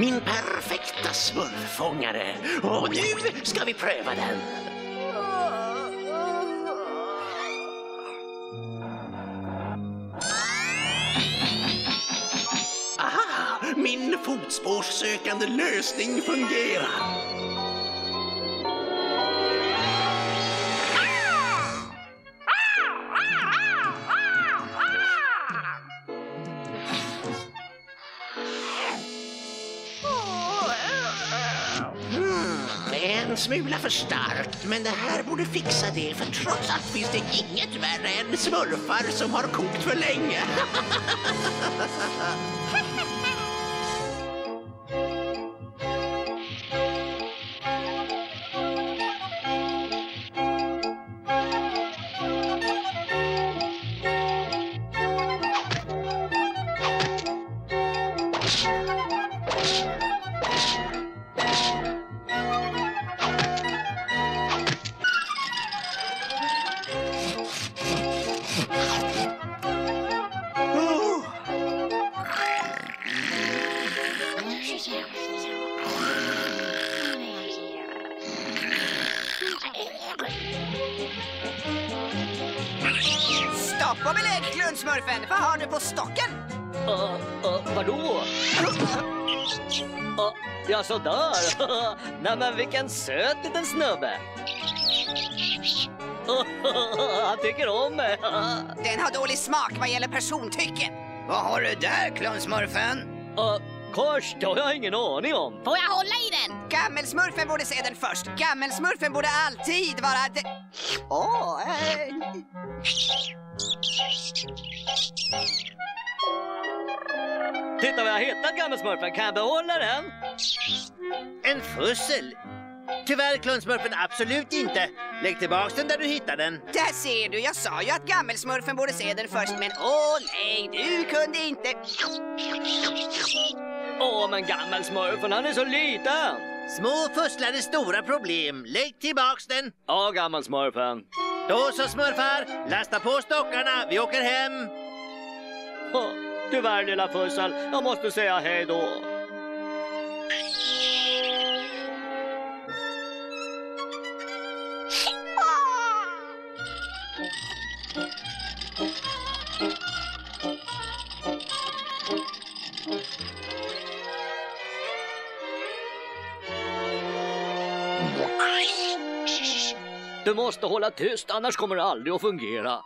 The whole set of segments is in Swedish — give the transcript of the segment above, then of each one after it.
Min perfekta smurffångare. Och nu ska vi pröva den. Aha, min fotspårssökande lösning fungerar. En smula för starkt, men det här borde fixa det, för trots allt finns det inget värre än smurfar som har kokt för länge. Stopp och belägg, Klunsmurfen! Vad har du på stocken? Vadå? Ja, sådär. Nej, men vilken söt liten snubbe. Han tycker om mig. Den har dålig smak vad gäller persontycken. Vad har du där, Klunsmurfen? Kors, det har jag ingen aning om. Får jag hålla i den? Gammelsmurfen borde se den först. Gammelsmurfen borde alltid vara... Titta vad jag har hittat, gammelsmurfen. Kan jag behålla den? En fussel? Tyvärr, Klunsmurfen, absolut inte. Lägg tillbaks den där du hittade den. Där ser du, jag sa ju att gammelsmurfen borde se den först, men nej, du kunde inte. Men gammelsmurfen, han är så liten. Små fusslar är stora problem. Lägg tillbaks den. Ja, gammelsmurfen. Då så, smurfar. Lasta på stockarna. Vi åker hem. Tyvärr, lilla fussel. Jag måste säga hej då. Du måste hålla tyst, annars kommer det aldrig att fungera.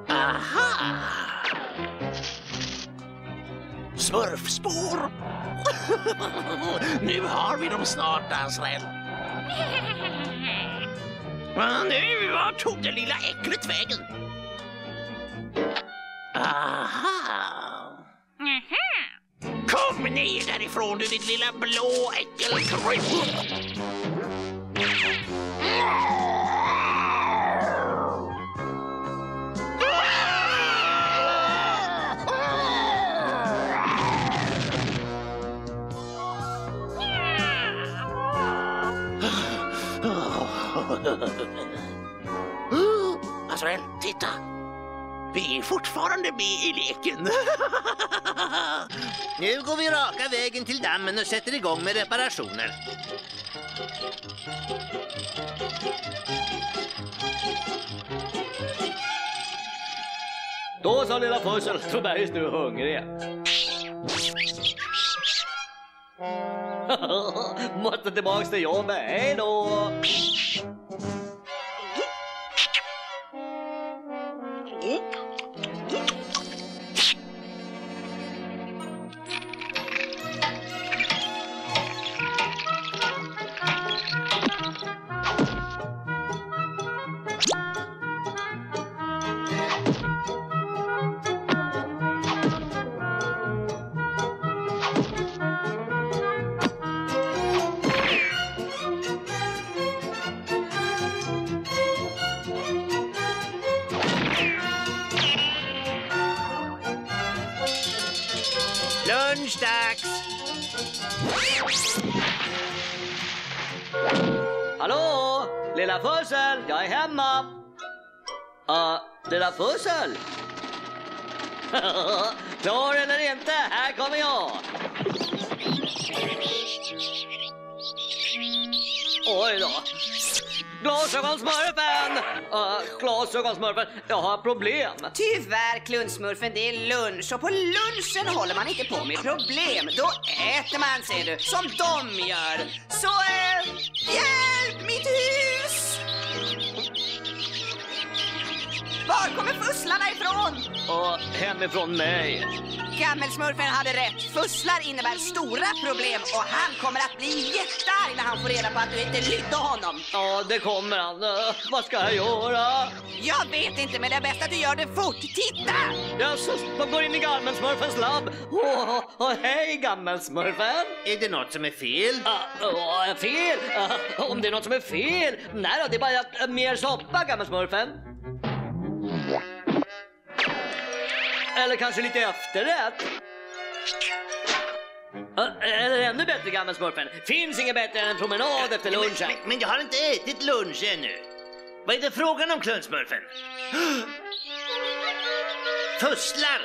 Aha! Smurfspår! Nu har vi dem snart, Azrael. Nu var tog det lilla äcklet vägen. Aha! Kom ner därifrån, du ditt lilla blå äckelkryp! Azrael, titta! Vi är fortfarande med i leken. Nu går vi raka vägen till dammen och sätter igång med reparationer. Då så, lilla fussel, tror Bergis du är hungrig. Måste tillbaks till jobbet, hej då! Lunchdags! Hallå, lilla fussel, jag är hemma. Lilla fussel? Klar eller inte? Här kommer jag. Oj då. Glasögonsmurfen! Glasögonsmurfen, jag har problem. Tyvärr, Kluntsmurfen, det är lunch och på lunchen håller man inte på med problem. Då äter man, ser du, som de gör. Så, hjälp, mitt hus! Var kommer fusslarna ifrån? Hemifrån mig. Gammelsmurfen hade rätt. Fusslar innebär stora problem och han kommer att bli jättearg när han får reda på att du inte lydde honom. Ja, det kommer han. Vad ska jag göra? Jag vet inte, men det är bäst att du gör det fort. Titta! Jag går in i Gammelsmurfens labb. Hej, Gammelsmurfen. Är det något som är fel? Fel? Om det är något som är fel? Nej då, det är bara mer soppa, Gammelsmurfen. Eller kanske lite efterrätt. Eller ännu bättre, Gammelsmurfen. Finns inget bättre än en promenad efter lunchen. Men jag har inte ätit lunch ännu. Vad är det frågan om, Kluntsmurfen? Fusslar!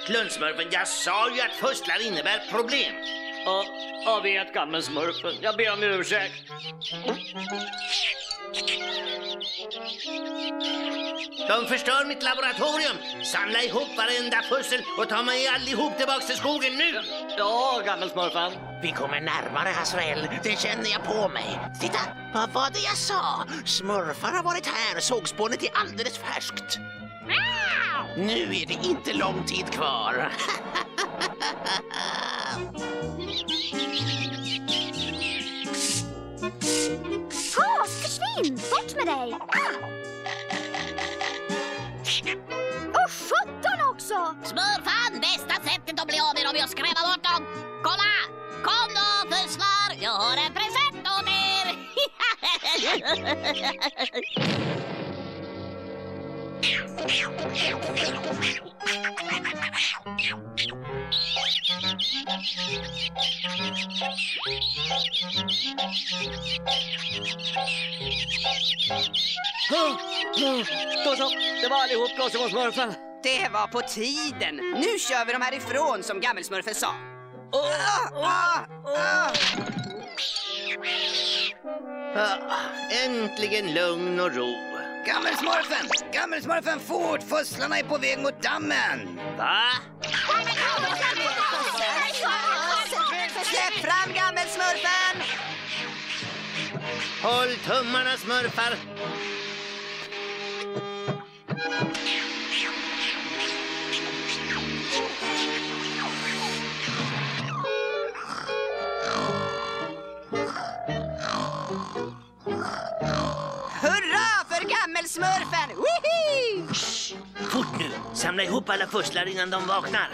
Kluntsmurfen, jag sa ju att fusslar innebär problem. Jag vet, Gammelsmurfen. Jag ber om ursäkt. De förstör mitt laboratorium. Samla ihop varenda pussel och ta mig allihop tillbaks till skogen nu. Ja, Gammelsmurfen. Vi kommer närmare, Hasrael. Det känner jag på mig. Titta, vad var det jag sa? Smurfar har varit här. Sågspånet är alldeles färskt. Nu är det inte lång tid kvar. Försvinn! Bort med dig! Och 17 också! Smurfan, bästa sättet att bli av med dem är att skrämma bort dem. Kolla! Kom då, fusslar! Jag har en present åt er! Då så, det var allihop Glasögonsmurfen. Det var på tiden. Nu kör vi dem härifrån som Gammelsmurfen sa. Äntligen lugn och ro. Gammelsmurfen, fort! Fusslarna är på väg mot dammen! Va? Släpp fram Gammelsmurfen! Håll tummarna, smurfar. Hurra för Gammelsmurfen! Woohoo! Fort nu, samla ihop alla fusslar innan de vaknar.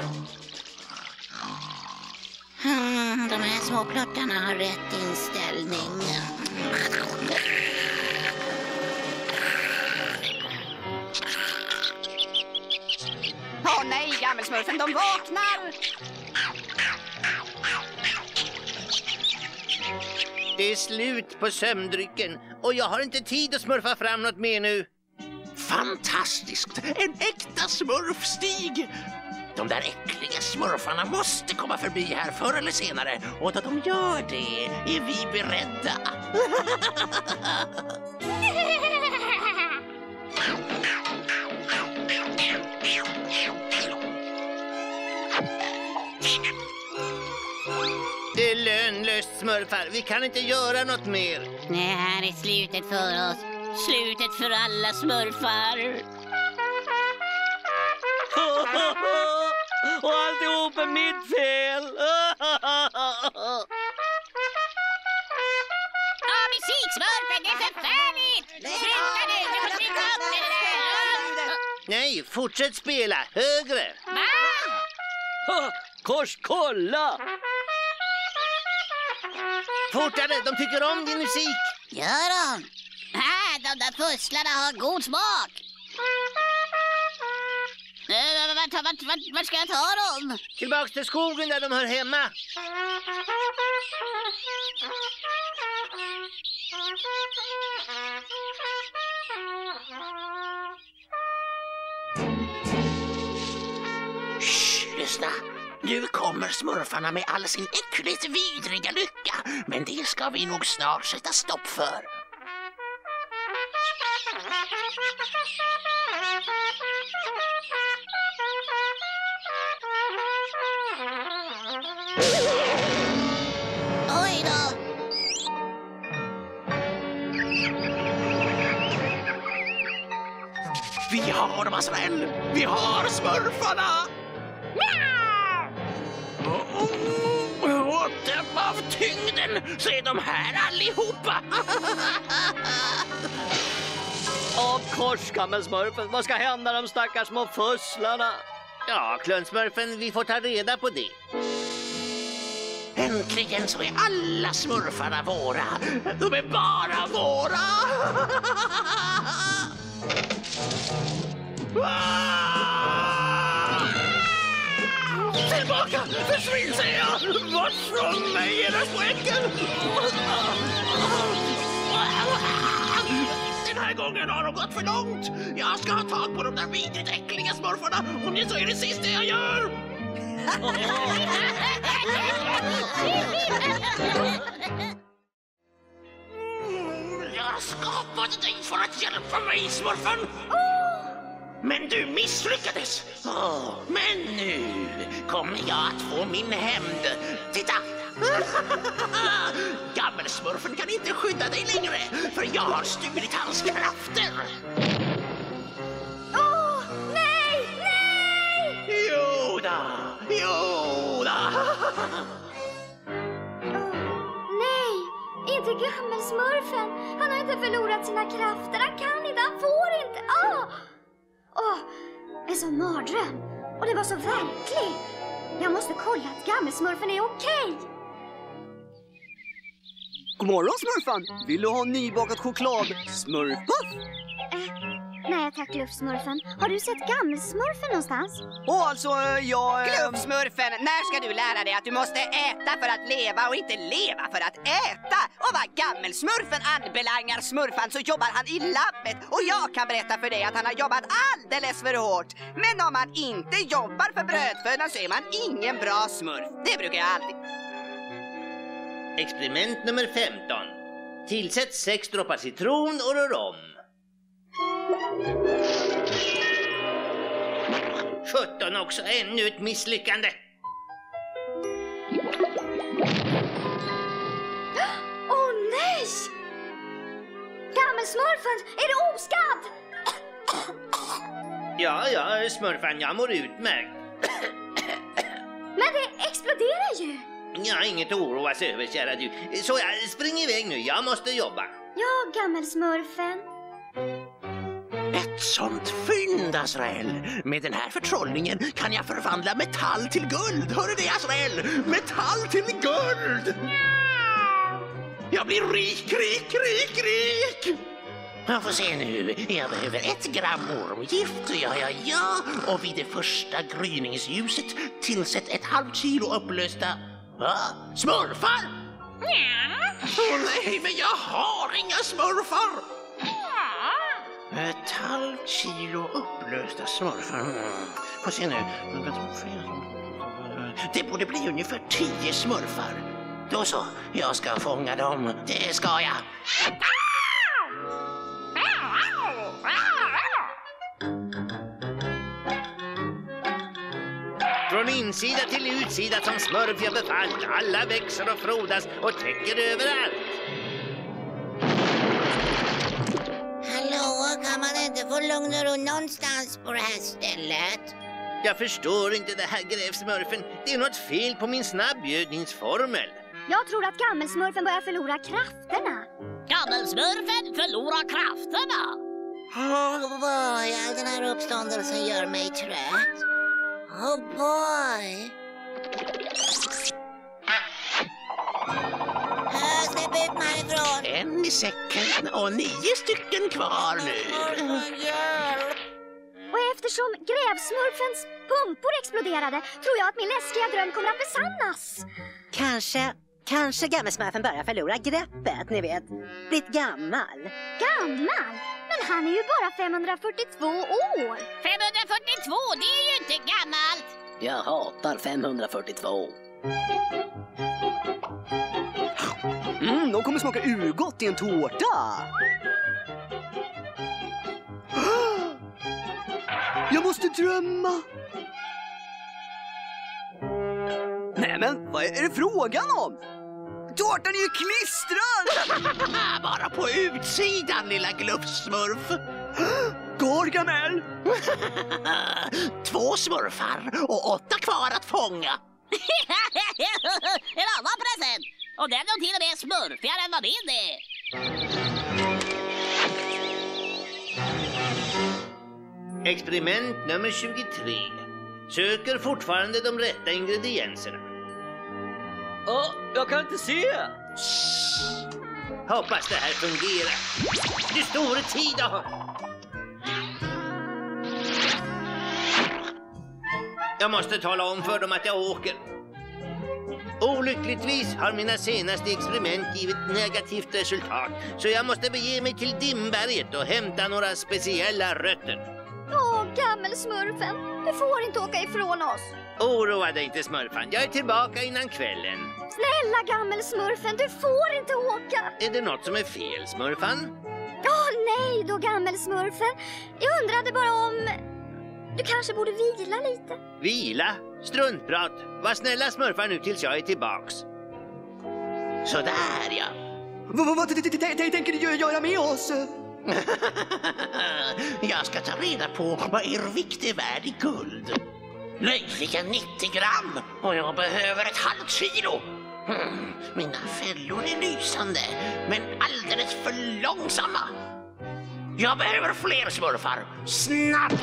De här små plottarna har rätt inställning. Åh nej, Gammelsmurfen, de vaknar! Det är slut på sömndrycken och jag har inte tid att smurfa fram något mer nu. Fantastiskt! En äkta smurfstig! De där äckliga smurfarna måste komma förbi här förr eller senare. Och då de gör det är vi beredda. Det är lönlöst, smurfar. Vi kan inte göra något mer. Det här är slutet för oss. Slutet för alla smurfar. Och alltihop är mitt fel. Musiksmurfen, det är förfärligt! Sluta nu, du får trycka upp det där! Nej, fortsätt spela. Högre. Kors, kolla! Fortare, de tycker om din musik. Gör de? De där fusslarna har god smak. Vart ska jag ta dem? Tillbaks till skogen där de hör hemma. Shh, Lyssna. Nu kommer smurfarna med all sin äckligt vidriga lycka. Men det ska vi nog snart sätta stopp för. Oj då! Vi har dem, Azrael! Vi har smurfarna! Och döm av tyngden så är de här allihopa! Åh, korsgammelsmurfen, vad ska hända de stackars små fusslarna? Ja, Klunnsmurfen, vi får ta reda på det. Äntligen så är alla smurfarna våra. De är bara våra! Tillbaka! Försvinn, säger jag! Bort från mig, era små äckel! Den här gången har de gått för långt! Jag ska ha tag på de där vidrigt äckliga smurfarna, och nu så är det sista jag gör! Jag skapade dig för att hjälpa mig, smurfen! Men du misslyckades! Men nu kommer jag att få min hämnd. Titta! Gammelsmurfen kan inte skydda dig längre, för jag har stulit hans krafter. Nej! Nej! Joda! Nej! Inte gammelsmurfen. Han har inte förlorat sina krafter. Han kan inte, han får inte. En sån mardröm. Och det var så verkligt. Jag måste kolla att gammelsmurfen är okej. God morgon, smurfan. Vill du ha nybakat choklad? Smurfpuff? Nej tack, Glufsmurfen. Har du sett gammelsmurfen någonstans? Jag... Glufsmurfen, när ska du lära dig att du måste äta för att leva och inte leva för att äta? Och vad gammelsmurfen anbelangar smurfan så jobbar han i labbet. Och jag kan berätta för dig att han har jobbat alldeles för hårt. Men om man inte jobbar för brödfödan så är man ingen bra smurf. Det brukar jag alltid. Experiment nummer 15. Tillsätt 6 droppar citron och rör om. 17 också, ännu ett misslyckande. Nej! Gammelsmurfen, är du oskadd? Ja, smurfan, jag mår utmärkt. Men det exploderar ju. Ja, inget att oroa sig över, kära du. Så jag springer iväg nu, jag måste jobba. Ja, gammelsmurfen. Ett sånt fynd, Azrael. Med den här förtrollningen kan jag förvandla metall till guld. Hör du det, Azrael? Metall till guld! Jag blir rik! Jag får se nu. Jag behöver 1 gram ormgift. Ja. Och vid det första gryningsljuset tillsätt 1/2 kilo upplösta... smurfar? Nej, men jag har inga smurfar! 1/2 kilo upplösta smurfar. Får se nu. Det borde bli ungefär 10 smurfar. Då så, jag ska fånga dem. Det ska jag. Från insida till utsida som smurf jag befallt. Alla växer och frodas och täcker överallt. Hallå, kan man inte få lugn och ro någonstans på det här stället? Jag förstår inte det här, grävsmurfen. Det är något fel på min snabbgödningsformel. Jag tror att gammelsmurfen börjar förlora krafterna. Gammelsmurfen förlorar krafterna. Oh boy, all den här uppståndelsen gör mig trött. Oh boy. Släpp ut mig härifrån. 1 i säcken och 9 stycken kvar nu. Och eftersom grävsmurfens pumpor exploderade tror jag att min läskiga dröm kommer att besannas. Kanske gammelsmurfen börjar förlora greppet, ni vet. Blivit gammal. Gammal? Men han är ju bara 542 år. 542, det är ju inte gammalt. Jag hatar 542. De kommer smaka urgott i en tårta. Jag måste drömma. Nej men, vad är det frågan om? Tårtan är ju klistrad! Bara på utsidan, lilla glufsmurf. Gargamel! 2 smurfar och 8 kvar att fånga. En annan present! Och den är till och med smurfigare än vad min är. Experiment nummer 23. Söker fortfarande de rätta ingredienserna. Jag kan inte se. Hoppas det här fungerar. Du stor tid att ha. Jag måste tala om för dem att jag åker. Olyckligtvis har mina senaste experiment givit negativt resultat, så jag måste bege mig till Dimberget och hämta några speciella rötter. Gammelsmurfen, du får inte åka ifrån oss. Oroa dig inte, smurfan. Jag är tillbaka innan kvällen. Snälla gammelsmurfen, du får inte åka. Är det något som är fel, smurfan? Nej då, gammelsmurfen. Jag undrade bara om du kanske borde vila lite. Vila? Struntprat. Var snälla smurfar nu tills jag är tillbaks. Så där ja. Vad tänker du göra med oss? Jag ska ta reda på vad er vikt är värd i guld. Löjliga 90 gram och jag behöver ett halvt kilo. Mina fällor är lysande men alldeles för långsamma. Jag behöver fler smurfar. Snabbt!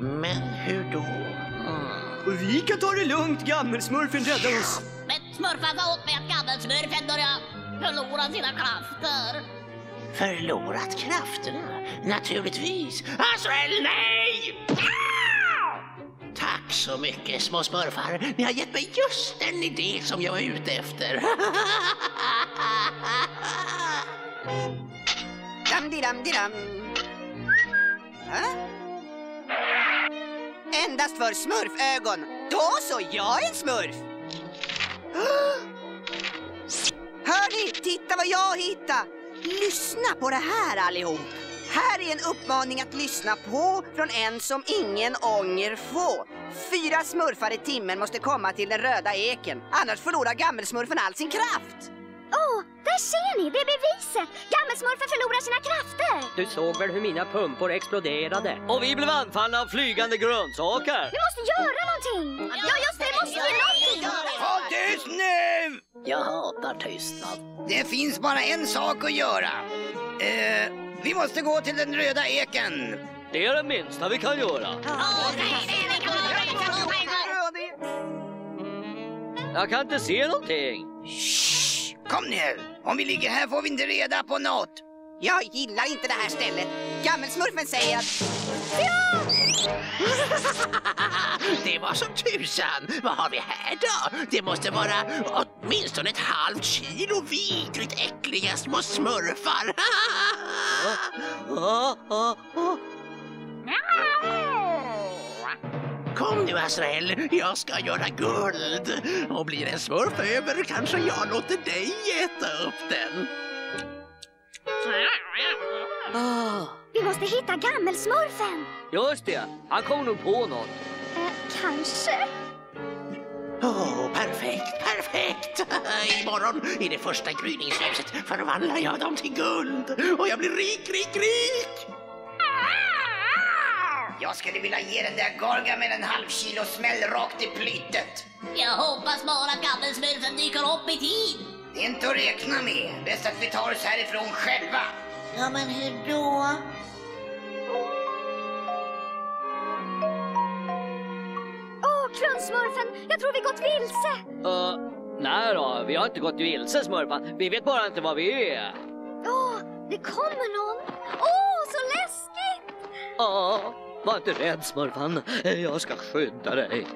Men hur då? Vi kan ta det lugnt, gammelsmurfen räddar oss. Men smurfan sa åt mig att gammelsmurfen börjar förlora sina krafter. Förlorat krafterna? Naturligtvis. Azrael, nej! Tack så mycket, små smurfar. Ni har gett mig just den idé som jag var ute efter. Dam-di-dam-di-dam. Endast för smurfögon. Då så, jag är en smurf. Hör ni? Titta vad jag hittar. Lyssna på det här allihop. Här är en uppmaning att lyssna på från en som ingen ånger får. 4 smurfar i timmen måste komma till den röda eken. Annars förlorar gammelsmurfen all sin kraft. Där ser ni, det är beviset. Gammelsmurfen förlorar sina krafter. Du såg väl hur mina pumpor exploderade? Och vi blev anfallna av flygande grönsaker. Vi måste göra någonting. Ja, just det, måste göra någonting. Håll tyst nu! Jag hatar tystnad. Det finns bara en sak att göra. Vi måste gå till den röda eken. Det är det minsta vi kan göra. Jag kan inte se någonting. Kom nu, om vi ligger här får vi inte reda på något. Jag gillar inte det här stället. Gammelsmurfen säger att... Det var som tusan. Vad har vi här då? Det måste vara åtminstone ett halvt kilo vidrigt äckliga små smurfar. Kom nu, Azrael, jag ska göra guld. Och blir en smurf över kanske jag låter dig äta upp den. Vi måste hitta gammelsmurfen. Just det, han kom nog på något. Kanske. Perfekt. Imorgon i det första gryningshuset förvandlar jag dem till guld. Och jag blir rik. Jag skulle vilja ge den där Gargamel en halv kilo smäll rakt i plytet. Jag hoppas bara att gammelsmurfen dyker upp i tid. Det är inte att räkna med. Bäst att vi tar oss härifrån själva. Ja, men hur då? Klunsmurfen, jag tror vi gått vilse. Nej då, vi har inte gått vilse, smurfan. Vi vet bara inte vad vi är. Det kommer någon. Så läskigt. Var inte rädd, smurfan. Jag ska skydda dig.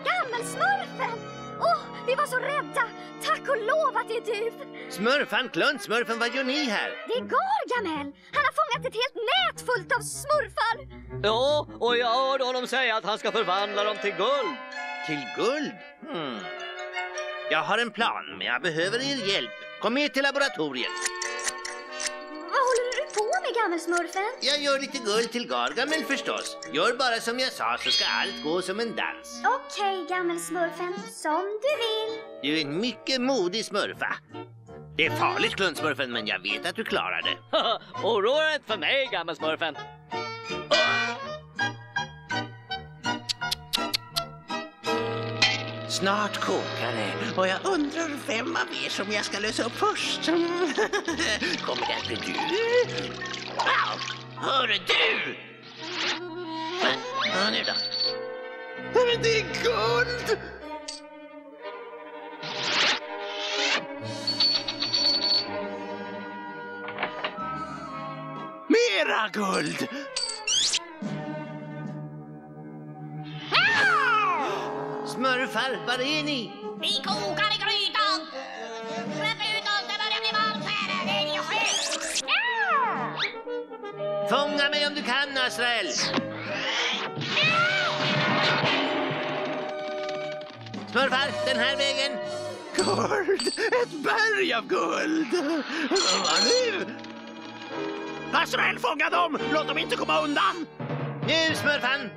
Gammelsmurfen! Vi var så rädda. tack och lov att det är du. Smurfan, Kluntsmurfen, vad gör ni här? Det är Gargamel. Han har fångat ett helt nät fullt av smurfar. Ja, och jag hörde honom säga att han ska förvandla dem till guld. Till guld? Jag har en plan, men jag behöver er hjälp. Kom med till laboratoriet. Vad håller du på med, Gammelsmurfen? Jag gör lite guld till Gargamel förstås. Gör bara som jag sa så ska allt gå som en dans. Okej, Gammelsmurfen. Som du vill. Du är en mycket modig smurfa. Det är farligt, Kluntsmurfen, men jag vet att du klarar det. Oroa dig inte för mig, Gammelsmurfen. Snart kokar det och jag undrar vem av er som jag ska lösa upp först. Kommer det att bli du? Wow! Hör du? Ja, nu då. Men det är guld! Mera guld! Smurfar, var är ni? Vi kokar i grytan! Släpp ut oss, det börjar bli varmt här! Det är skit! Fånga mig om du kan, Azrael! Smurfar, den här vägen! Guld! Ett berg av guld! Vad nu? Azrael, fånga dem! Låt dem inte komma undan! Nu, Smurfan!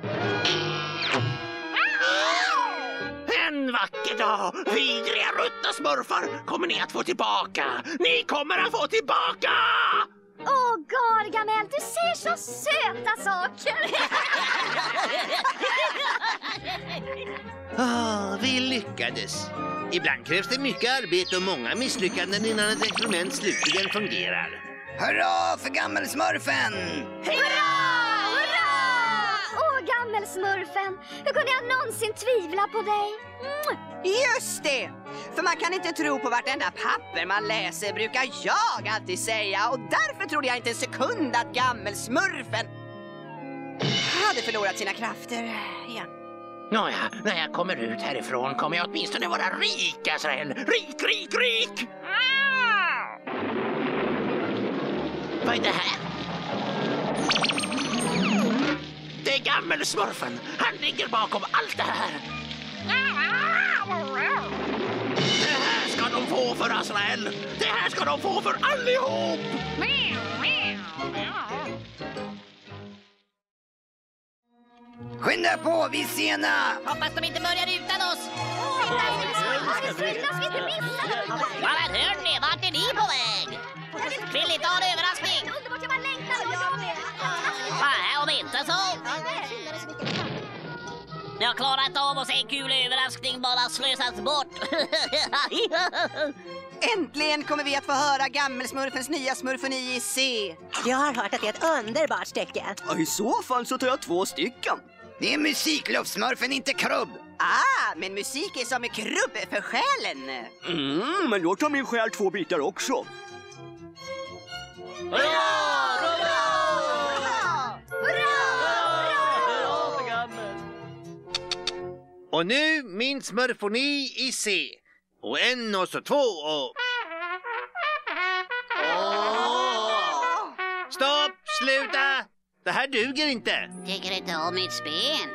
En vacker dag, vidriga ruttna smurfar, kommer ni att få tillbaka. Ni kommer att få tillbaka! Åh, Gargamel, du säger så söta saker. Vi lyckades. Ibland krävs det mycket arbete och många misslyckanden innan ett experiment slutligen fungerar. Hurra för Gammelsmurfen! Hurra! Hurra! Åh, Gammelsmurfen, hur kunde jag någonsin tvivla på dig? Just det! För man kan inte tro på vartenda papper man läser, brukar jag alltid säga. Och därför trodde jag inte en sekund att Gammelsmurfen hade förlorat sina krafter igen. Nåja, när jag kommer ut härifrån kommer jag åtminstone vara rik, Azrael. Rik, rik, rik! Vad är det här? Det är Gammelsmurfen. Han ligger bakom allt det här. Det här ska de få för Azrael. Det här ska de få för allihop. Skynda på, vi är sena! Hoppas de inte börjar utan oss! Ja, men hör ni, vart är ni på väg? Vill inte ha en överraskning? Nej, om inte så. Jag klarar inte av att se en kul överraskning bara slösas bort. Äntligen kommer vi att få höra Gammelsmurfens nya smurfoni i C. Jag har hört att det är ett underbart stycke. Ja, i så fall så tar jag 2 stycken. Det är musikluftsmurfen, inte krubb. Men musik är som en krubb för själen. Men jag tar min själ 2 bitar också. Och nu min smurfoni i C. Och 1 och så 2 och... Stopp! Sluta! Det här duger inte. Tycker inte om mitt spel.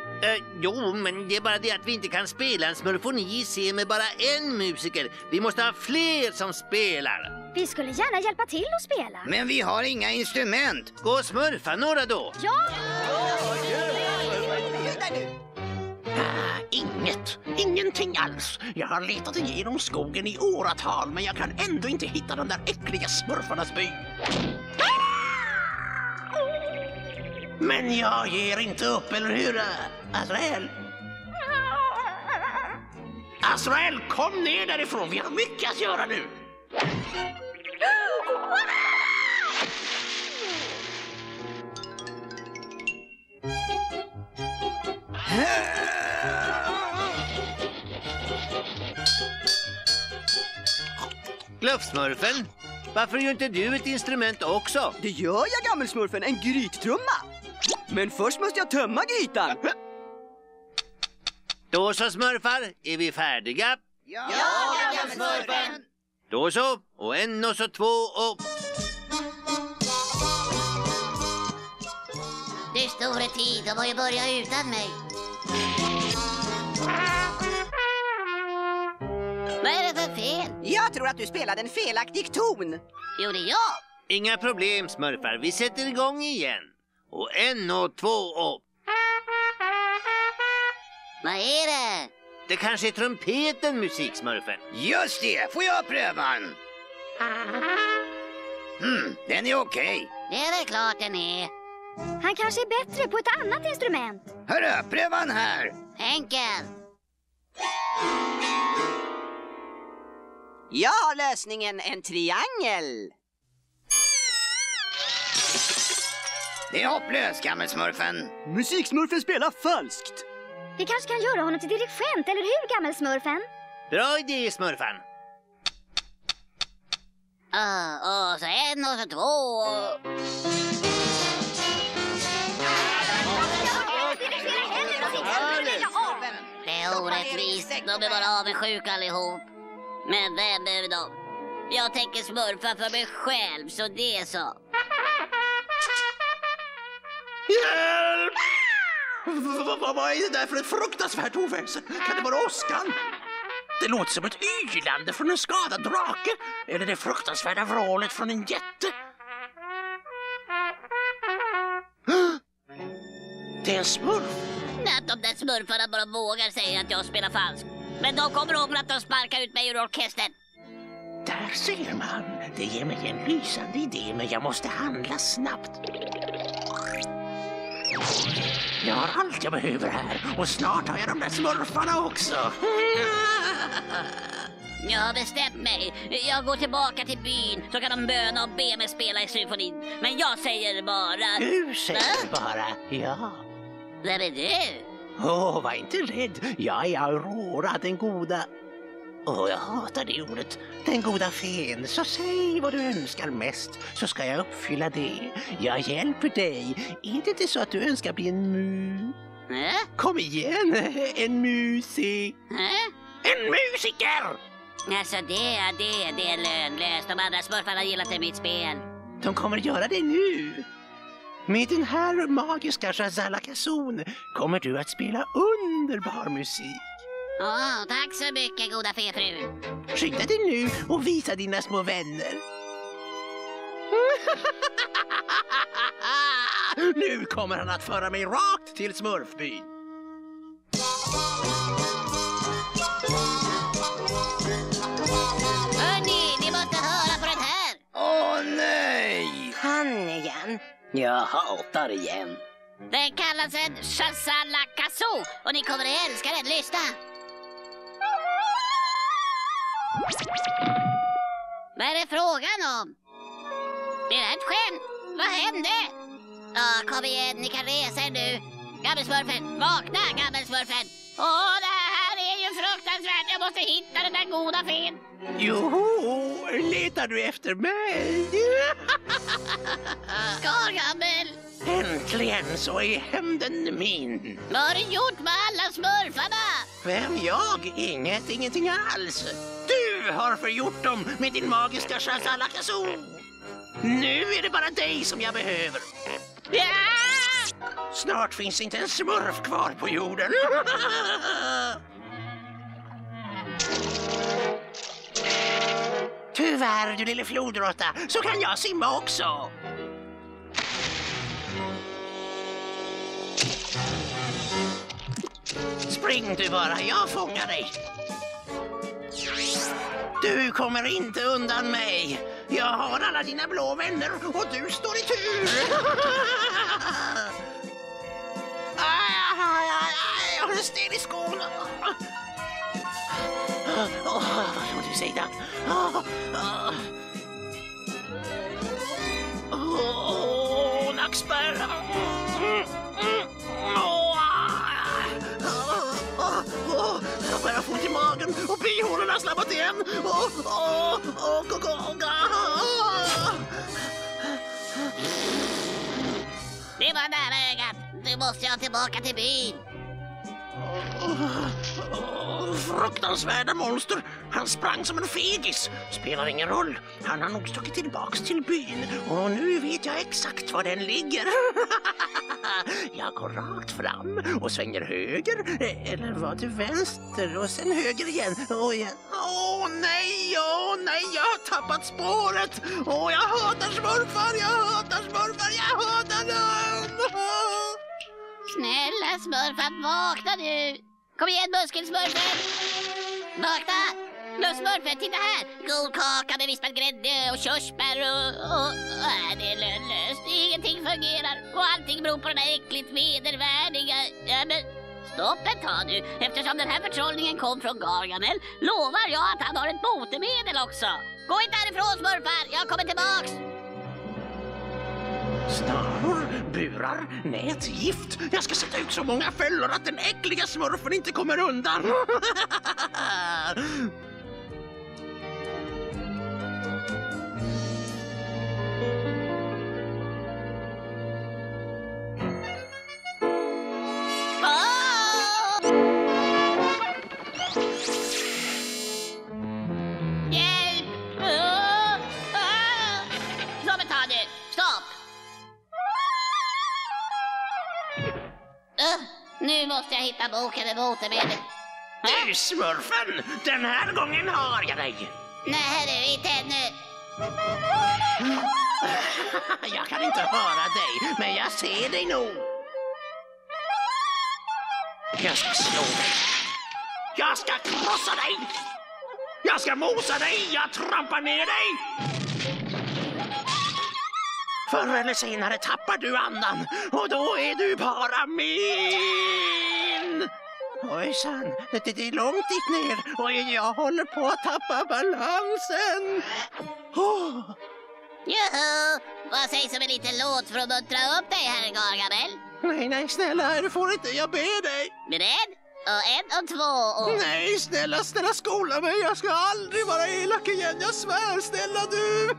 Jo, men det är bara det att vi inte kan spela en smurfoni i C med bara en musiker. Vi måste ha fler som spelar. Vi skulle gärna hjälpa till att spela. Men vi har inga instrument. Gå och smurfa några då. Ja! Ingenting alls. Jag har letat igenom skogen i åratal, men jag kan ändå inte hitta de där äckliga smurfarnas by. Men jag ger inte upp, eller hur, Azrael? Azrael, kom ner därifrån. Vi har mycket att göra nu. Glufsmurfen, varför gör inte du ett instrument också? Det gör jag, Gammelsmurfen, en gryttrumma. Men först måste jag tömma grytan. Då så, smurfar, är vi färdiga? Ja, Gammelsmurfen! Då så, och en och så två och... Det är stora tid, de har ju börjat utan mig. Vad är det för fel? Jag tror att du spelade en felaktig ton. Gjorde jag? Inga problem, smurfar. Vi sätter igång igen. Och en och två och... Vad är det? Det kanske är trumpeten, musiksmurfen. just det. Får jag pröva den? Den är okej. Det är väl klart den är. Han kanske är bättre på ett annat instrument. Hörru, pröva den här. Enkel. Jag har lösningen en triangel. Det är hopplöst, Gammelsmurfen. Musiksmurfen spelar falskt. Vi kanske kan göra honom till dirigent, eller hur, Gammelsmurfen? Bra idé, smurfan. Och så en och så två. Det är orättvist. De är bara avundsjuka allihop. Men vem är de? Jag tänker smurfa för mig själv, så det är så. Hjälp! Vad är det där för ett fruktansvärt oväsen? Kan det vara åskan? Det låter som ett ylande från en skadad drake. Eller det fruktansvärda vrålet från en jätte. Det är en smurf. Att de där smurfarna bara vågar säga att jag spelar falskt. Men de kommer ångra att de sparkar ut mig ur orkestern. Där ser man. Det ger mig en lysande idé, men jag måste handla snabbt. Jag har allt jag behöver här, och snart har jag de där smurfarna också. Jag har bestämt mig. Jag går tillbaka till byn, så kan de böna och be mig spela i symfonin. Men jag säger bara... Du säger bara ja. Vem är du? Var inte rädd. Jag är Aurora, den goda... jag hatar det ordet. Den goda fen. Så säg vad du önskar mest, så ska jag uppfylla det. Jag hjälper dig. Är det inte så att du önskar bli en Kom igen, en musik. En musiker! Alltså det är lönlöst. De andra smurfarna gillar inte mitt spel. De kommer göra det nu. Med den här magiska Shazalakazon kommer du att spela underbar musik. Tack så mycket, goda fefru. Skynda dig nu och visa dina små vänner. Nu kommer han att föra mig rakt till smurfbyn. Hörni, ni måste höra på den här. Åh nej! Han igen. Jag hatar igen. Den kallas en Shazalakazoo och ni kommer att älska den. Lyssna. Vad är det frågan om? Är det ett skämt? Vad hände? Kom igen, ni kan resa er nu. Gammelsmurfen, vakna, Gammelsmurfen. Det här är ju fruktansvärt. Jag måste hitta den där goda fen. Jo, letar du efter mig? Skargammel. Äntligen så är hämnden min. Vad har du gjort med alla smurfarna? Vem, jag? Ingenting alls. Du har förgjort dem med din magiska Shazalakazoo. Nu är det bara dig som jag behöver. Ja! Snart finns inte en smurf kvar på jorden. Tyvärr, du lille flodråtta, så kan jag simma också. Spring du bara, jag fångar dig. Du kommer inte undan mig. Jag har alla dina blå vänner och du står i tur. Jag har en sten i skon. Vad gjorde du, Sida? Nackspärr. Jag börjar få ont i magen och bihålorna har slappat igen. Det var nära ögat. Nu måste jag tillbaka till byn. fruktansvärda monster. Han sprang som en fegis. Spelar ingen roll. Han har nog stuckit tillbaks till byn. Och nu vet jag exakt var den ligger. Jag går rakt fram och svänger höger. Eller var det vänster och sen höger igen. Och igen. Åh nej, jag har tappat spåret. Åh, jag hatar smurfar, jag hatar dem. Snälla smurfen, vakna nu! Kom igen, muskelsmurfen! Vakna! Nu smurfen, titta här! God kaka med vispad grädde och körsbär och det är lönlöst. Ingenting fungerar och allting beror på den här äckligt vedervärdiga... Ja, men stopp ett tag nu. Eftersom den här förtrollningen kom från Gargamel lovar jag att han har ett botemedel också. Gå inte härifrån, smurfar! Jag kommer tillbaks! Snaror, burar, nät, gift. Jag ska sätta ut så många fällor att den äckliga smurfen inte kommer undan. Nu måste jag hitta boken med botemedel. Du smurfen, den här gången har jag dig. Nej du, inte ännu. Jag kan inte höra dig, men jag ser dig nog. Jag ska slå dig. Jag ska krossa dig. Jag ska mosa dig, jag trampar ner dig. Förr eller senare tappar du andan och då är du bara min. Ojsan, det är långt dit ner och jag håller på att tappa balansen. Oh. Joho, vad sägs om en liten låt för att muntra upp dig, herr Gargamel? Nej, snälla, du får inte, jag ber dig. Beredd? Och 1 och 2 och... Nej, snälla, skola mig. Jag ska aldrig vara elak igen. Jag svär, snälla du.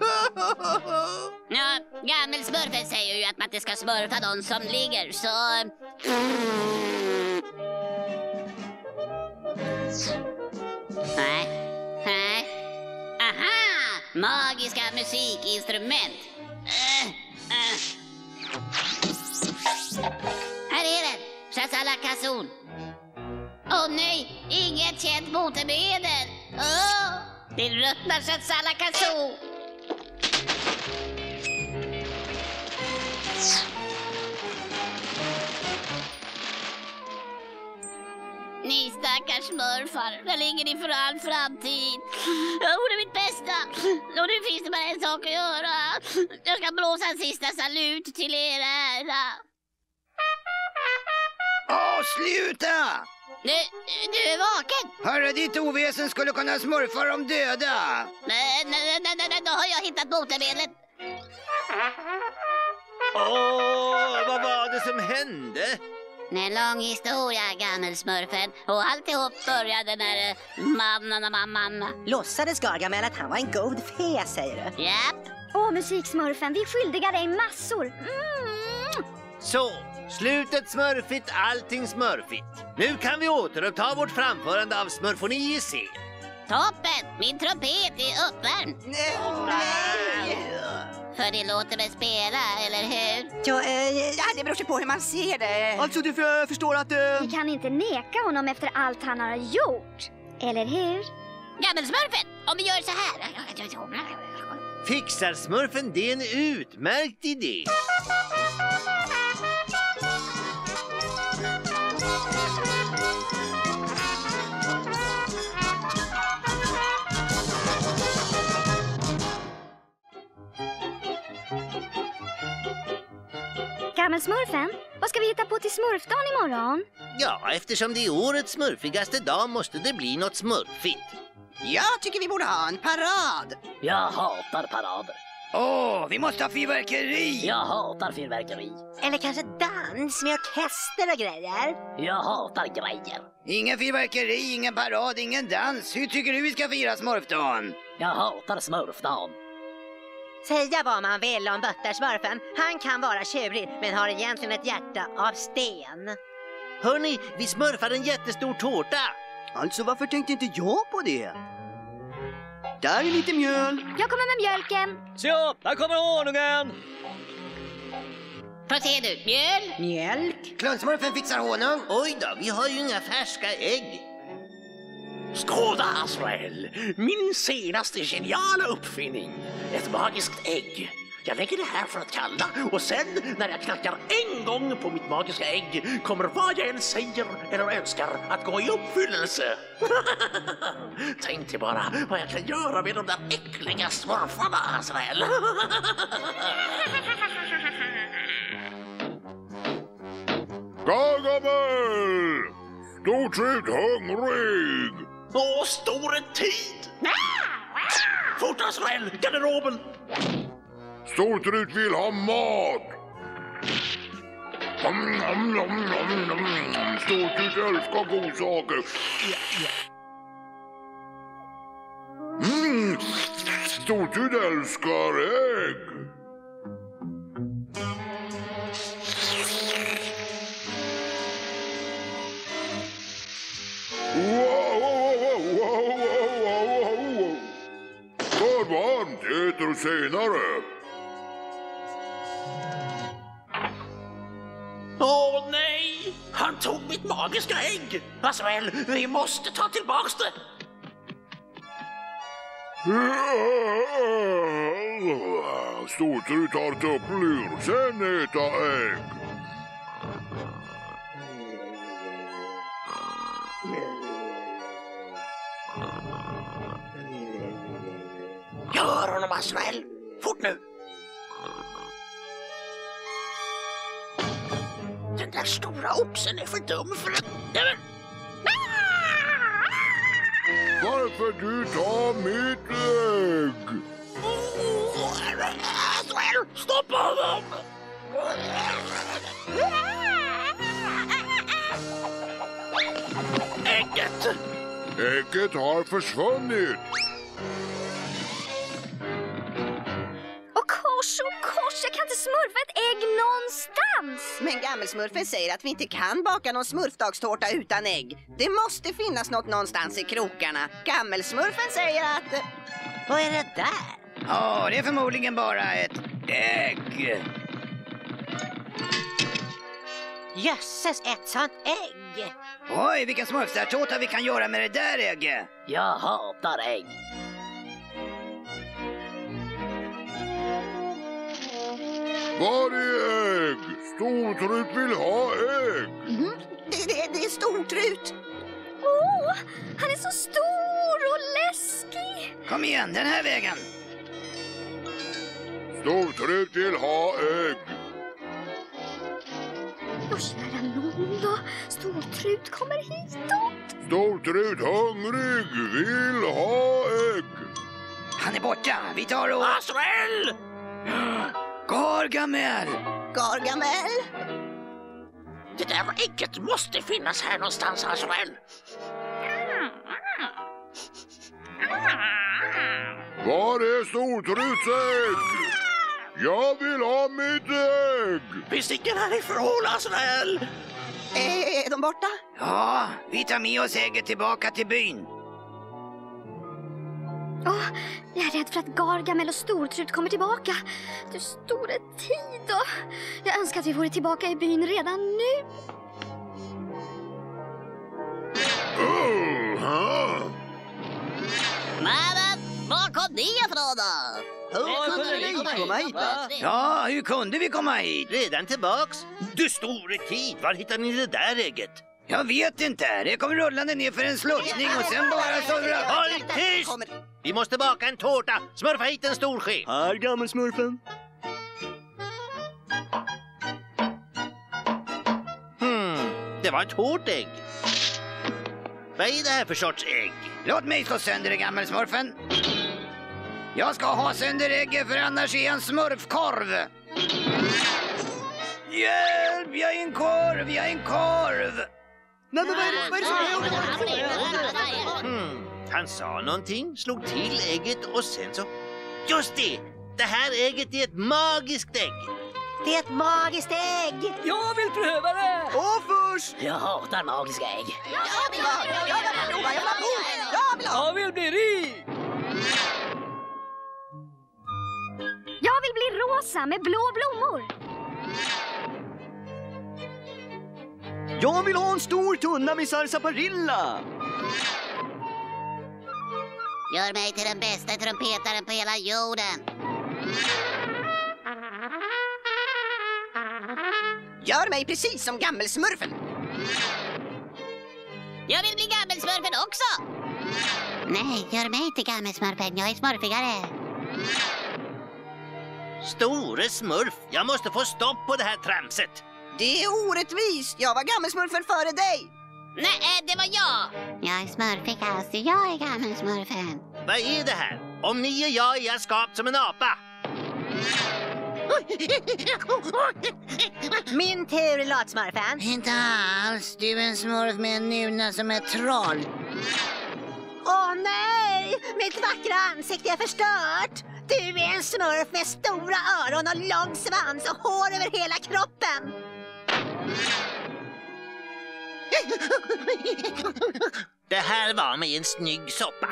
Ja, gammelsmurfen säger ju att man inte ska smurfa de som ligger, så... Nej. Aha! Magiska musikinstrument. Här är den. Shazalakazon. Åh nej, inget känt botemedel. Det ruttnar Shazalakazon. Ni stackars smurfar, där ligger ni för all framtid. Jag gjorde mitt bästa. Och nu finns det bara en sak att göra. Jag ska blåsa en sista salut till er ära. Sluta! Du är vaken. Hörru, ditt oväsen skulle kunna smurfa de döda. Nej, då har jag hittat botemedlet. Vad var det som hände? En lång historia, gammelsmurfen. Och alltihop började när mamma. Låtsades Gargamel att han var en god fe, säger du? Japp. Musiksmurfen, vi är skyldiga dig massor. Så, slutet smurfigt, allting smurfigt. Nu kan vi återuppta vårt framförande av smurfoni i scen. Toppen! Min trumpet är uppvärmd. Nej. För det låter mig spela, eller hur? Ja, Det beror sig på hur man ser det. Alltså, du förstår att... Vi kan inte neka honom efter allt han har gjort. Eller hur? Gammelsmurfen, om vi gör så här. Fixar smurfen, det är en utmärkt idé. Gammelsmurfen, vad ska vi hitta på till smurfdagen imorgon? Ja, eftersom det är årets smurfigaste dag måste det bli något smurfigt. Jag tycker vi borde ha en parad. Jag hatar parader. Vi måste ha fyrverkeri. Jag hatar fyrverkeri. eller kanske dans med orkester och grejer. Jag hatar grejer. Ingen fyrverkeri, ingen parad, ingen dans. Hur tycker du vi ska fira smurfdagen? Jag hatar smurfdagen. Säga vad man vill om Buttersmurfen. Han kan vara tjurig men har egentligen ett hjärta av sten. Hörni, vi smurfar en jättestor tårta. Alltså, varför tänkte inte jag på det? Där är lite mjöl. Jag kommer med mjölken. Så, här kommer honungen! Vad ser du? Mjöl? Mjölk. Kluntsmurfen fixar honung. Oj då, vi har ju inga färska ägg. Skåda, Azrael! Min senaste geniala uppfinning. Ett magiskt ägg. Jag lägger det här för att kalla och sen när jag knackar en gång på mitt magiska ägg kommer vad jag än säger eller önskar att gå i uppfyllelse. Tänk dig bara vad jag kan göra med de där äckliga smurfarna, Azrael. Gargamel! Stortrykt hungrig! Åh, stor tid! Fort, Azrael! Garderoben! Stortrykt vill ha mat! Stortrykt älskar godsaker! Stortrykt älskar ägg! För varmt äter du senare. Åh nej! Han tog mitt magiska ägg! Azrael, vi måste ta tillbaks det! Stortrykt har tupplur, sen äta ägg. Gör honom, Azrael! Fort nu! Den där stora oxen är för dum för att... Varför du tar mitt ägg? Azrael, stoppa honom! Ägget! Ägget har försvunnit. Kors, jag kan inte smurfa ett ägg någonstans. Men gammelsmurfen säger att vi inte kan baka någon smurfdagstårta utan ägg. Det måste finnas något någonstans i krokarna. Gammelsmurfen säger att... Vad är det där? Ja, det är förmodligen bara ett ägg. Jösses, ett sånt ägg! Oj, vilken smurfstärtårta vi kan göra med det där ägget. Jag hatar ägg. Var är ägg? Stortrykt vill ha ägg. Det är Stortrut. Åh, han är så stor och läskig. Kom igen, den här vägen. Stortrykt vill ha ägg. Och kära nån då, Stortrut kommer hitåt. Stortrykt hungrig vill ha ägg. Han är borta, vi tar och... Azrael! Gargamel! Gargamel? Det där ägget måste finnas här någonstans, Azrael. Var är Stortryts ägg? Jag vill ha mitt ägg! Vi sticker härifrån, Azrael! Är de borta? Ja, vi tar med oss ägget tillbaka till byn. Åh, jag är rädd för att Gargamel och Stortrut kommer tillbaka. Du store tid då. Jag önskar att vi vore tillbaka i byn redan nu. Men var kom ni ifrån då? Hur kunde ni komma hit? Ja, hur kunde vi komma hit? Redan tillbaks? Du store tid, var hittar ni det där ägget? Jag vet inte, det kom rullande ner för en sluttning och sen bara så... Håll tyst! Vi måste baka en tårta. Smurfa hit en stor ske. Här, gammelsmurfen. Det var ett hårt ägg. Vad är det här för sorts ägg? Låt mig slå sönder det, gammelsmurfen. Jag ska ha sönder ägget för annars är jag en smurfkorv. Hjälp, jag är en korv, jag är en korv. Nej, men vad är det som händer? Han sa någonting, slog till ägget och sen så... Just det! Det här ägget är ett magiskt ägg. Det är ett magiskt ägg! Jag vill pröva det! Och först! Jag hatar magiska ägg. Jag vill bli rik! Jag vill bli rosa med blå blommor. Jag vill ha en stor tunna med sarsaparilla! Gör mig till den bästa trumpetaren på hela jorden. Gör mig precis som gammelsmurfen. Jag vill bli gammelsmurfen också. Nej, gör mig till gammelsmurfen. Jag är smurfigare. Store smurf, jag måste få stopp på det här tramset. Det är orättvist. Jag var gammelsmurfen före dig. Nej, det var jag. Jag är smurfigast. Jag är gammelsmurfen. Vad är det här? Om ni och jag är skapt som en apa. Min tur, latsmurfen. Inte alls. Du är en smurf med en nuna som ett troll. Åh nej! Mitt vackra ansikte är förstört. Du är en smurf med stora öron och lång svans och hår över hela kroppen. Det här var mig en snygg soppa.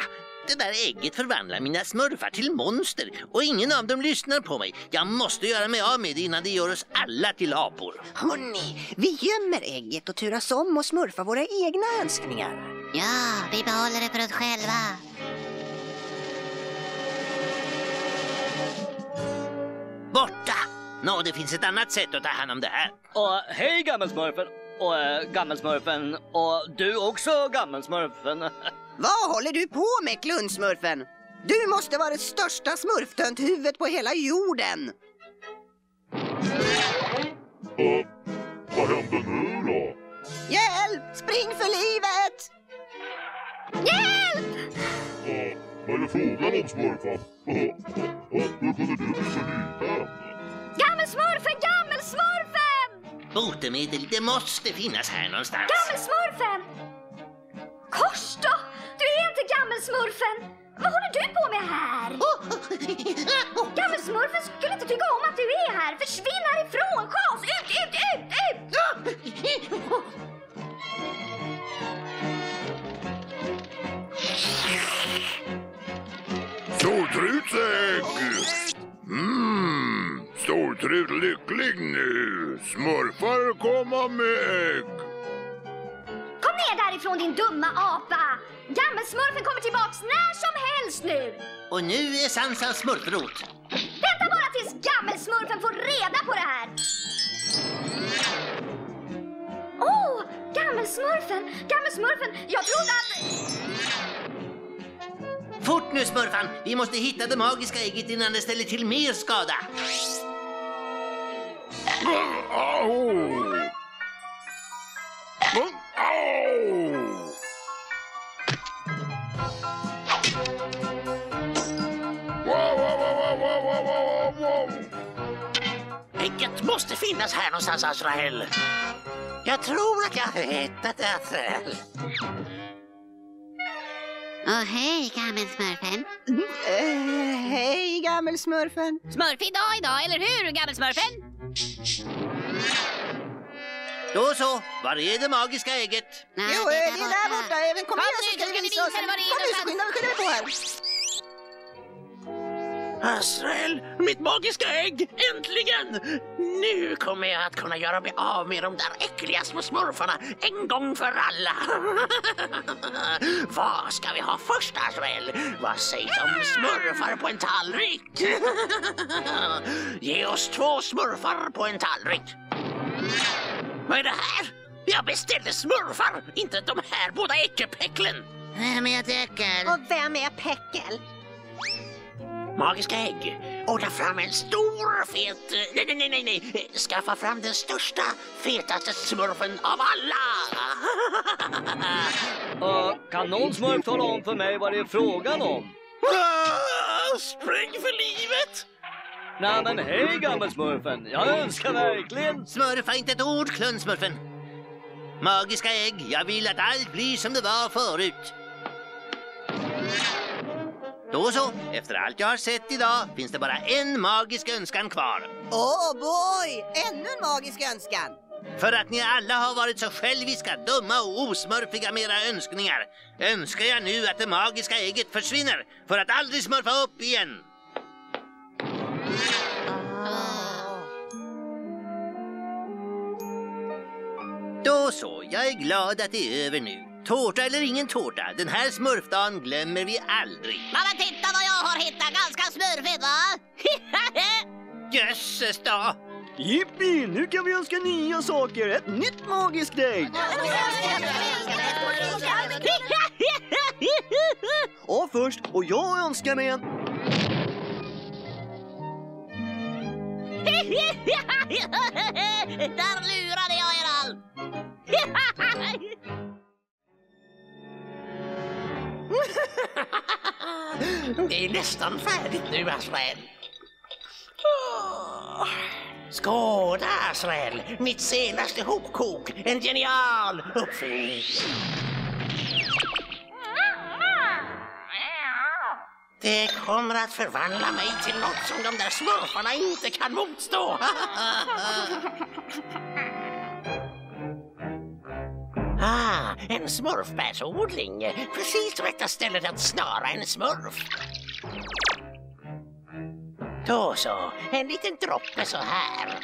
Det där ägget förvandlar mina smurfar till monster och ingen av dem lyssnar på mig. Jag måste göra mig av med det innan det gör oss alla till apor. Hörrni, vi gömmer ägget och turas om och smurfar våra egna önskningar. Ja, vi behåller det för oss själva. Borta! Nå, det finns ett annat sätt att ta hand om det här. Och hej gammelsmurfen. Och gammelsmurfen. Och du också gammelsmurfen. Vad håller du på med, klundsmurfen? Du måste vara det största smurftönthuvud på hela jorden. Vad hände nu då? Hjälp! Spring för livet! Hjälp! Vad är det frågan om, smurfan? Hur kunde du bli så liten? Gammelsmurfen, gammelsmurfen! Botemedel, det måste finnas här någonstans. Gammelsmurfen! Kors då! Du är inte gammelsmurfen! Vad håller du på med här? Gammelsmurfen skulle inte tycka om att du är här. Försvinn härifrån! Schas! Ut, ut, ut, ut! Stortrutsägg! Stortrut lycklig nu. Smurfar komma med ägg. Kom ner därifrån din dumma apa! Gammelsmurfen kommer tillbaks när som helst nu! Och nu är Sansa smurfrot. Vänta bara tills gammelsmurfen får reda på det här! Åh, gammelsmurfen! Gammelsmurfen, jag trodde att... Fort nu, smurfan! Vi måste hitta det magiska ägget innan det ställer till mer skada. Au! Ägget måste finnas här någonstans, Azrael. Jag tror att jag vet att det är Azrael. Hej, gammelsmurfen. Hej, gammelsmurfen. Smurfig dag idag, eller hur, gammelsmurfen? Då så, var är det magiska ägget? Nej, Jo, det är där borta. Kom igen så ska vi visa oss. Kom Kom nu så skyndar vi på här. Azrael, mitt magiska ägg! Äntligen! Nu kommer jag att kunna göra mig av med de där äckliga små smurfarna en gång för alla. Vad ska vi ha först, Azrael? Vad sägs om smurfar på en tallrik? Ge oss 2 smurfar på en tallrik. Vad är det här? Jag beställde smurfar, inte de här båda äckelpäcklen. Vem är ett äckel? Och vem är Päckel? Magiska ägg. Ordna fram en stor, fet... Nej. Skaffa fram den största, fetaste smurfen av alla. Kan någon smurf tala om för mig vad det är frågan om? Spräng för livet. Nej men hej gammelsmurfen, jag önskar verkligen... Smurfa inte ett ord, klundsmurfen. Magiska ägg, jag vill att allt blir som det var förut. Då så, efter allt jag har sett idag finns det bara en magisk önskan kvar. Åh boy! Ännu en magisk önskan! För att ni alla har varit så själviska, dumma och osmurfiga med era önskningar önskar jag nu att det magiska ägget försvinner för att aldrig smurfa upp igen. Då så, jag är glad att det är över nu. Tårta eller ingen tårta, den här smurfdagen glömmer vi aldrig. Men titta vad jag har hittat, ganska smurfigt va? Jösses då! Jippi, nu kan vi önska nya saker. Ett nytt magiskt ägg. Och först, och jag önskar mig en... Där lurade jag er allt. Det är nästan färdigt nu, Azrael. Skåda, Azrael. Mitt senaste hopkok. En genial uppfinning. Det kommer att förvandla mig till något som de där smurfarna inte kan motstå. En smurfbärsodling. Precis rätta stället att snara en smurf. Då så, en liten droppe så här.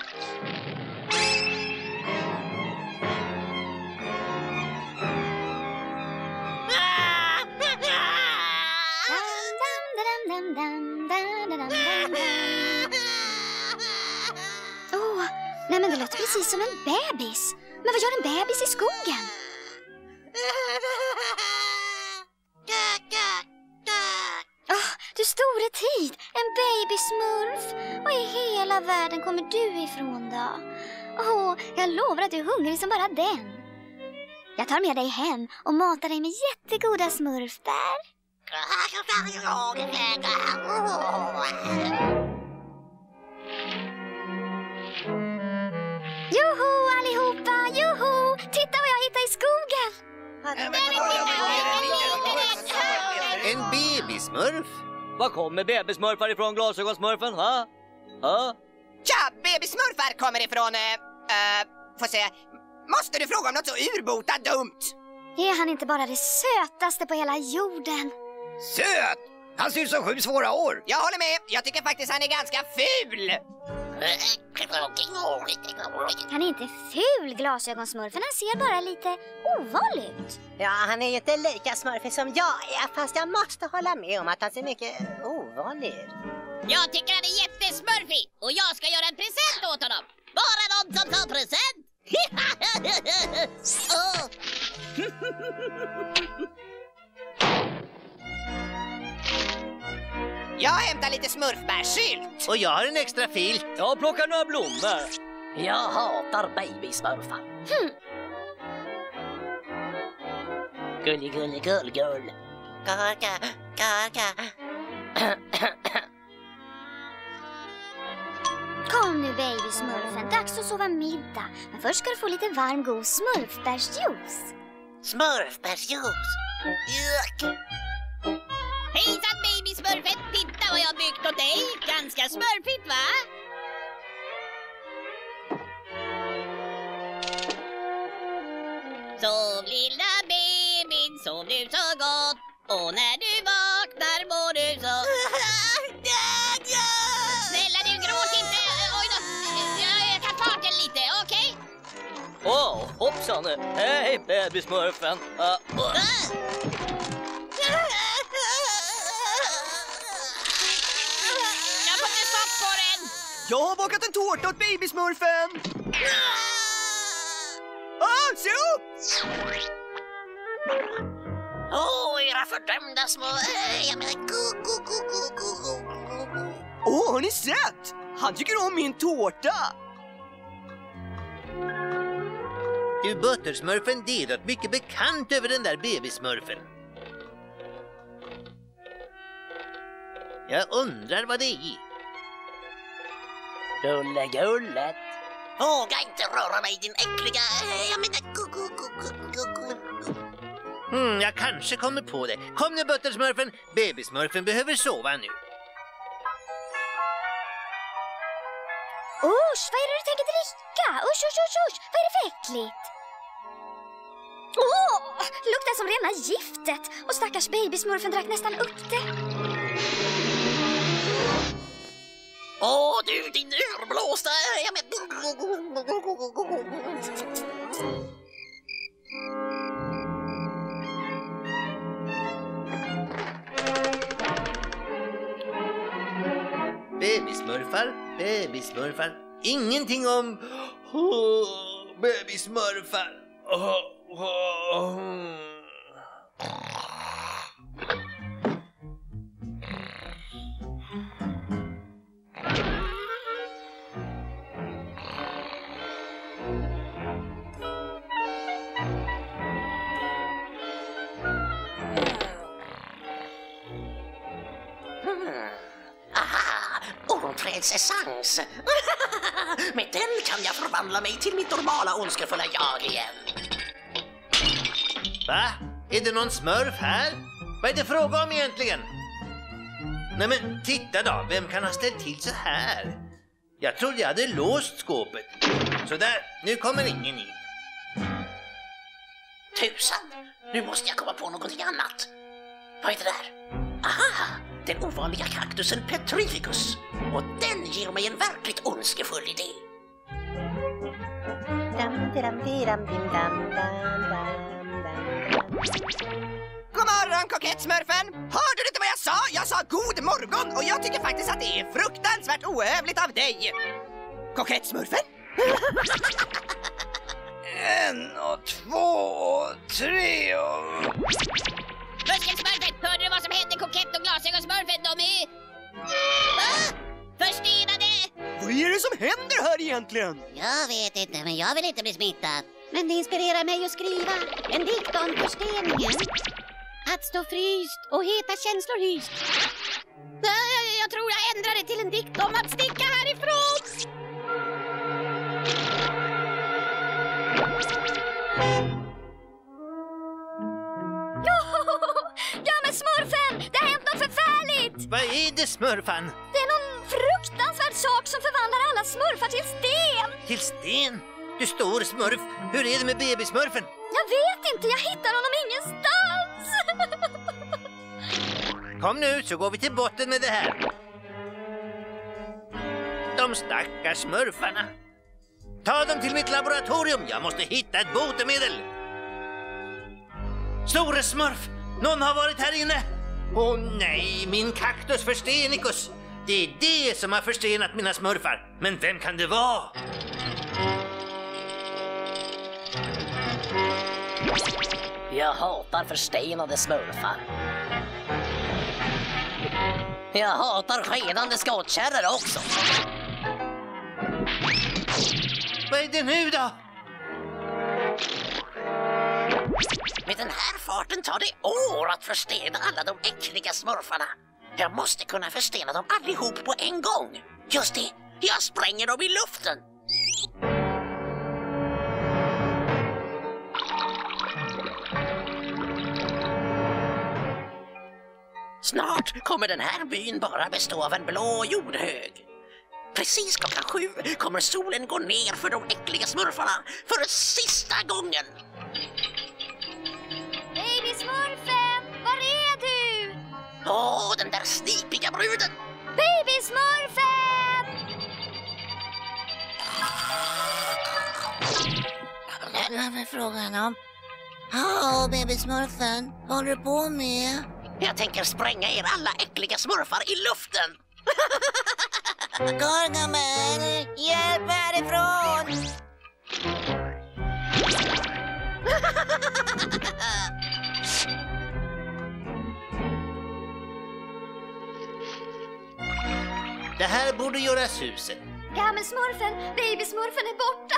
Nej men det låter precis som en bebis. Men vad gör en bebis i skogen? Du store tid, en babysmurf. Var i hela världen kommer du ifrån då? Jag lovar att du är hungrig som bara den. Jag tar med dig hem och matar dig med jättegoda smurfbär. Joho allihopa, joho! Titta vad jag hittar i skogen! En bebismurf? Var kommer bebismurfar ifrån, glasögonsmurfen? Ha? Tja, bebismurfar kommer ifrån... får se... Måste du fråga om något så urbota dumt? Är han inte bara det sötaste på hela jorden? Söt! Han ser ut som 7 svåra år. Jag håller med. Jag tycker faktiskt han är ganska ful. Han är inte ful, glasögonsmurfen. Han ser bara lite ovanlig ut. Ja, han är ju inte lika smurfig som jag är, fast jag måste hålla med om att han ser mycket ovanlig ut. Jag tycker han är jättesmurfig och jag ska göra en present åt honom. Bara någon som tar present. Jag hämtar lite smurfbärsylt. Och jag har en extra filt. Jag plockar några blommor. Jag hatar babysmurfar. Gull. Kaka. Kom nu babysmurfen, dags att sova middag. Men först ska du få lite varm god smurfbärsjuice. Smurfbärsjuice? Juck! Hejsan babysmurfen, titta vad jag har byggt åt dig. Ganska smurfigt va? Sov lilla bebin, sov du så gott. Och när du vaknar mår du så... Snälla du, gråt inte. Oj då, jag ökar farten lite, okej? Hoppsan. Hej bebismurfen. Jag får inte stopp på den. Jag har bakat en tårta åt babysmurfen. Se upp! Era fördömda små... Jag menar... Har ni sett? Han tycker om min tårta. Du buttersmurfen, det är något mycket bekant över den där bebismurfen. Jag undrar vad det är. Gullet. Våga inte röra mig, din äckliga... Jag menar... Jag kanske kommer på det. Kom nu, Buttersmurfen. Babysmurfen behöver sova nu. Usch, vad är det du tänker dricka? Usch, vad är det för äckligt? Luktar som rena giftet. Och stackars babysmurfen drack nästan upp det. Du, din urblåsta! Babysmurfar. Ingenting om babysmurfar. Ormträdsessens. Med den kan jag förvandla mig till mitt normala ondskefulla jag igen. Va? Är det någon smurf här? Vad är det fråga om egentligen? Nej men titta då, vem kan ha ställt till så här? Jag trodde jag hade låst skåpet. Så där, nu kommer ingen in. Tusan, nu måste jag komma på någonting annat. Vad är det där? Aha, den ovanliga kaktusen Petrificus. Och den ger mig en verkligt ondskefull idé. God morgon, kokettsmurfen! Hörde du inte vad jag sa? Jag sa god morgon och jag tycker faktiskt att det är fruktansvärt ohövligt av dig. Kokettsmurfen? 1 och 2, 3 och... Buskensmurfen, hörde du vad som hände kokett och glasögonsmurfen? De är... förstenade! Vad är det som händer här egentligen? Jag vet inte, men jag vill inte bli smittad. Men det inspirerar mig att skriva en dikt om försteningen. Att stå fryst och heta känslor hyst. Jag tror jag ändrar det till en dikt om att sticka härifrån. Gammelsmurfen! Det har hänt något förfärligt! Vad är det, smurfan? Det är någon fruktansvärd sak som förvandlar alla smurfar till sten! Till sten? Du stor smurf, hur är det med babysmurfen? Jag vet inte, jag hittar honom ingenstans! Kom nu, så går vi till botten med det här. De stackars smurfarna. Ta dem till mitt laboratorium, jag måste hitta ett botemedel. Store smurf, någon har varit här inne. Åh nej, min kaktus förstenicus. Det är det som har förstenat mina smurfar. Men vem kan det vara? Jag hatar förstenade smurfar. Jag hatar skenande skottkärror också. Vad är det nu då? Med den här farten tar det år att förstena alla de äckliga smurfarna. Jag måste kunna förstena dem allihop på en gång. Just det, jag spränger dem i luften. Snart kommer den här byn bara bestå av en blå jordhög. Precis 7:00 kommer solen gå ner för de äckliga smurfarna för sista gången. Babysmurfen, var är du? Den där snipiga bruden. Babysmurfen! Vad är frågan om? Babysmurfen, vad håller du på med? Jag tänker spränga er alla äckliga smurfar i luften. Gargamel, hjälp härifrån! Det här borde göras huset. Gammelsmurfen, babysmurfen är borta.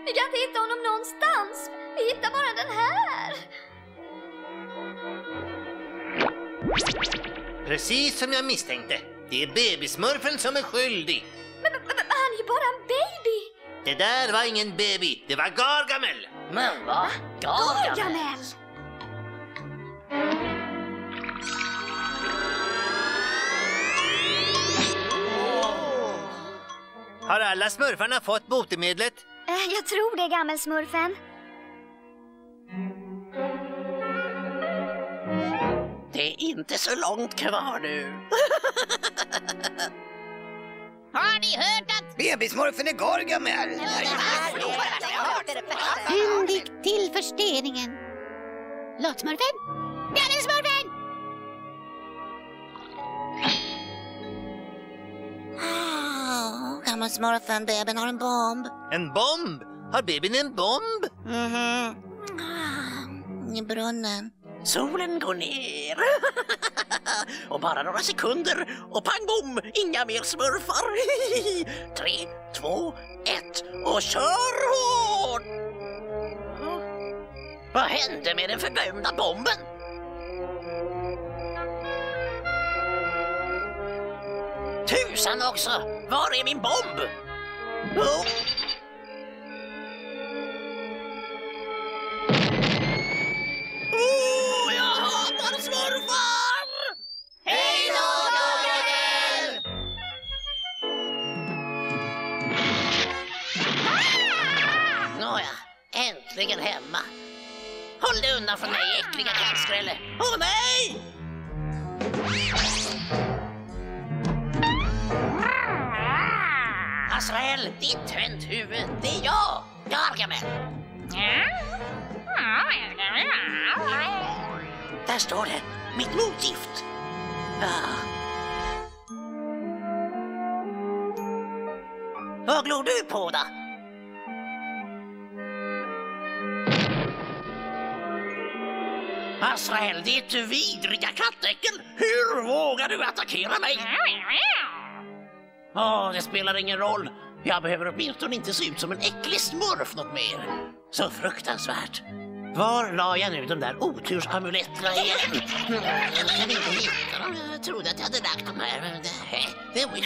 Vi kan inte hitta honom någonstans. Vi hittar bara den här. Precis som jag misstänkte. Det är babysmurfen som är skyldig. Men han är ju bara en baby. Det där var ingen baby, det var Gargamel. Men va? Gargamel? Har alla smurfarna fått botemedlet? Jag tror det, gammelsmurfen. Det är inte så långt kvar nu. Har ni hört att... Bebismurfen är Gargamel. Fyndigt till försteningen. Låtsmurfen? Gammelsmurfen! Gammelsmurfen, bebin har en bomb. En bomb? Har bebin en bomb? I brunnen. Solen går ner. Och bara några sekunder och pang bom, inga mer smurfar. 3, 2, 1 och kör hårt! Vad hände med den fördömda bomben? Tusan också! Var är min bomb? Oh. Jag hatar smurfar! Hej då, Gargamel! Nåja, äntligen hemma. Håll dig undan från mig, äckliga kattskrälle. Åh nej! Azrael, ditt tönthuvud, det är jag, Gargamel. Där står det, mitt motgift. Vad glor du på då? Azrael, ditt vidriga kattäckel. Hur vågar du attackera mig? Det spelar ingen roll. Jag behöver åtminstone inte se ut som en äcklig smurf något mer. Så fruktansvärt. Var la jag nu de där otursamuletterna igen? Jag kan inte hitta dem. Jag trodde att jag hade lagt dem här. Men det var ju